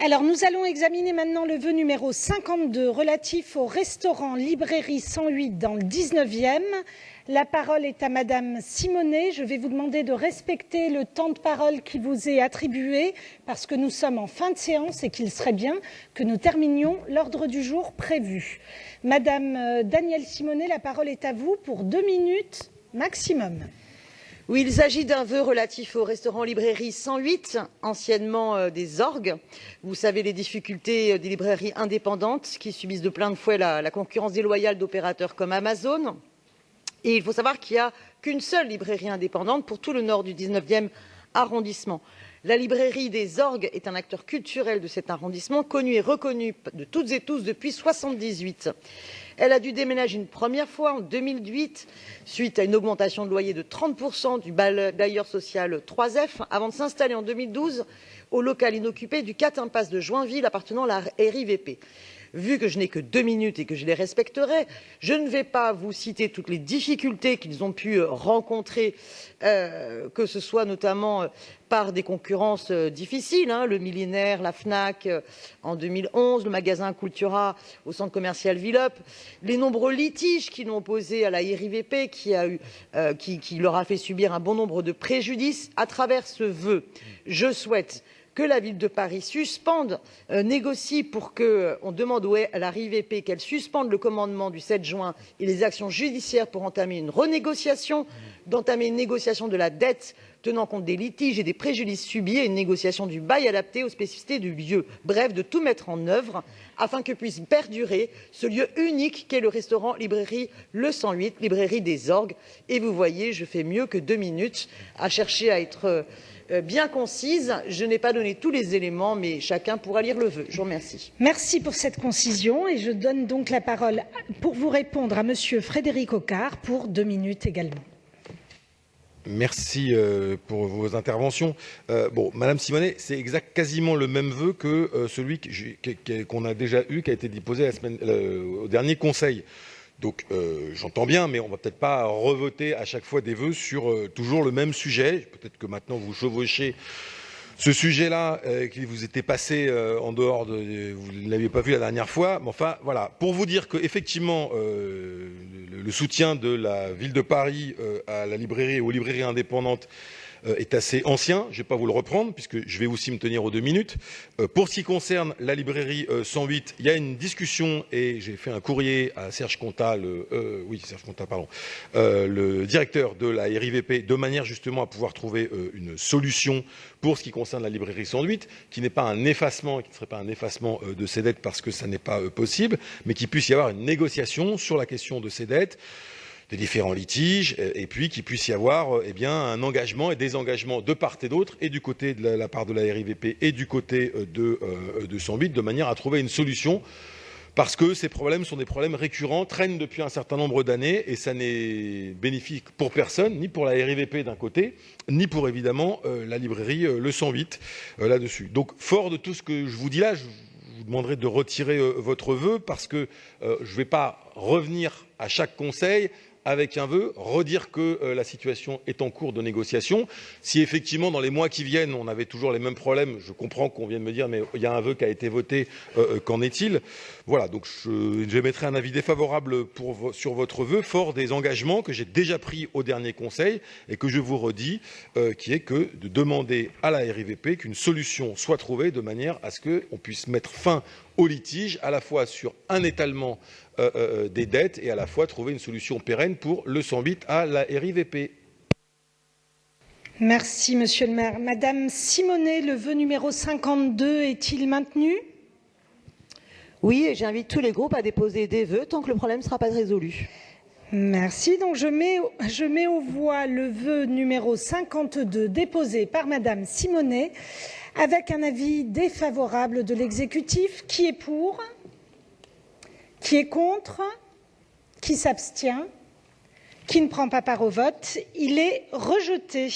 Alors, nous allons examiner maintenant le vœu numéro 52 relatif au restaurant Librairie 108 dans le 19e. La parole est à Madame Simonet. Je vais vous demander de respecter le temps de parole qui vous est attribué parce que nous sommes en fin de séance et qu'il serait bien que nous terminions l'ordre du jour prévu. Madame Danielle Simonet, la parole est à vous pour 2 minutes maximum. Oui, il s'agit d'un vœu relatif au restaurant Librairie 108, anciennement des orgues. Vous savez les difficultés des librairies indépendantes qui subissent de plein de fouet la concurrence déloyale d'opérateurs comme Amazon. Et il faut savoir qu'il n'y a qu'une seule librairie indépendante pour tout le nord du 19e arrondissement. La librairie des orgues est un acteur culturel de cet arrondissement, connu et reconnu de toutes et tous depuis 1978. Elle a dû déménager une première fois en 2008, suite à une augmentation de loyer de 30% du bailleur social 3F, avant de s'installer en 2012 au local inoccupé du 4 impasse de Joinville appartenant à la RIVP. Vu que je n'ai que 2 minutes et que je les respecterai, je ne vais pas vous citer toutes les difficultés qu'ils ont pu rencontrer, que ce soit notamment par des concurrences difficiles, le Millénaire, la Fnac en 2011, le magasin Cultura au centre commercial Villeup, les nombreux litiges qu'ils ont opposés à la RIVP qui leur a fait subir un bon nombre de préjudices. À travers ce vœu, je souhaite que la ville de Paris négocie pour qu'on demande à la RIVP qu'elle suspende le commandement du 7 juin et les actions judiciaires pour entamer une renégociation, d'entamer une négociation de la dette tenant compte des litiges et des préjudices subis et une négociation du bail adapté aux spécificités du lieu. Bref, de tout mettre en œuvre afin que puisse perdurer ce lieu unique qu'est le restaurant Librairie le 108, Librairie des orgues. Et vous voyez, je fais mieux que 2 minutes à chercher à être bien concise. Je n'ai pas donné tous les éléments, mais chacun pourra lire le vœu. Je vous remercie. Merci pour cette concision et je donne donc la parole pour vous répondre à Monsieur Frédéric Ocard pour 2 minutes également. Merci pour vos interventions. Madame Simonet, c'est quasiment le même vœu que celui qu'on a déjà eu, qui a été déposé au dernier Conseil. Donc j'entends bien, mais on ne va peut-être pas revoter à chaque fois des vœux sur toujours le même sujet. Peut-être que maintenant vous chevauchez ce sujet-là qui vous était passé en dehors de... Vous ne l'aviez pas vu la dernière fois. Mais enfin, voilà. Pour vous dire qu'effectivement, le soutien de la ville de Paris à la librairie et aux librairies indépendantes est assez ancien. Je ne vais pas vous le reprendre puisque je vais aussi me tenir aux 2 minutes. Pour ce qui concerne la librairie 108, il y a une discussion et j'ai fait un courrier à Serge Contat, le directeur de la RIVP, de manière justement à pouvoir trouver une solution pour ce qui concerne la librairie 108, qui n'est pas un effacement, qui ne serait pas un effacement de ces dettes parce que ça n'est pas possible, mais qu'il puisse y avoir une négociation sur la question de ces dettes, des différents litiges, et puis qu'il puisse y avoir un engagement et des engagements de part et d'autre, et du côté de la part de la RIVP et du côté de 108, de manière à trouver une solution, parce que ces problèmes sont des problèmes récurrents, traînent depuis un certain nombre d'années, et ça n'est bénéfique pour personne, ni pour la RIVP d'un côté, ni pour évidemment la librairie le 108 là-dessus. Donc fort de tout ce que je vous dis là, je vous demanderai de retirer votre vœu, parce que je ne vais pas revenir à chaque conseil avec un vœu, redire que la situation est en cours de négociation. Si effectivement dans les mois qui viennent on avait toujours les mêmes problèmes, je comprends qu'on vienne me dire mais il y a un vœu qui a été voté, qu'en est-il? Voilà, donc j'émettrai un avis défavorable sur votre vœu, fort des engagements que j'ai déjà pris au dernier conseil et que je vous redis, qui est que de demander à la RIVP qu'une solution soit trouvée de manière à ce qu'on puisse mettre fin au litige, à la fois sur un étalement des dettes et à la fois trouver une solution pérenne pour le 108 à la RIVP. Merci, Monsieur le maire. Madame Simonet, le vœu numéro 52 est-il maintenu? Oui, et j'invite tous les groupes à déposer des vœux tant que le problème ne sera pas résolu. Merci. Donc je mets aux voix le vœu numéro 52 déposé par Madame Simonet avec un avis défavorable de l'exécutif. Qui est pour? Qui est contre? Qui s'abstient? Qui ne prend pas part au vote? Il est rejeté.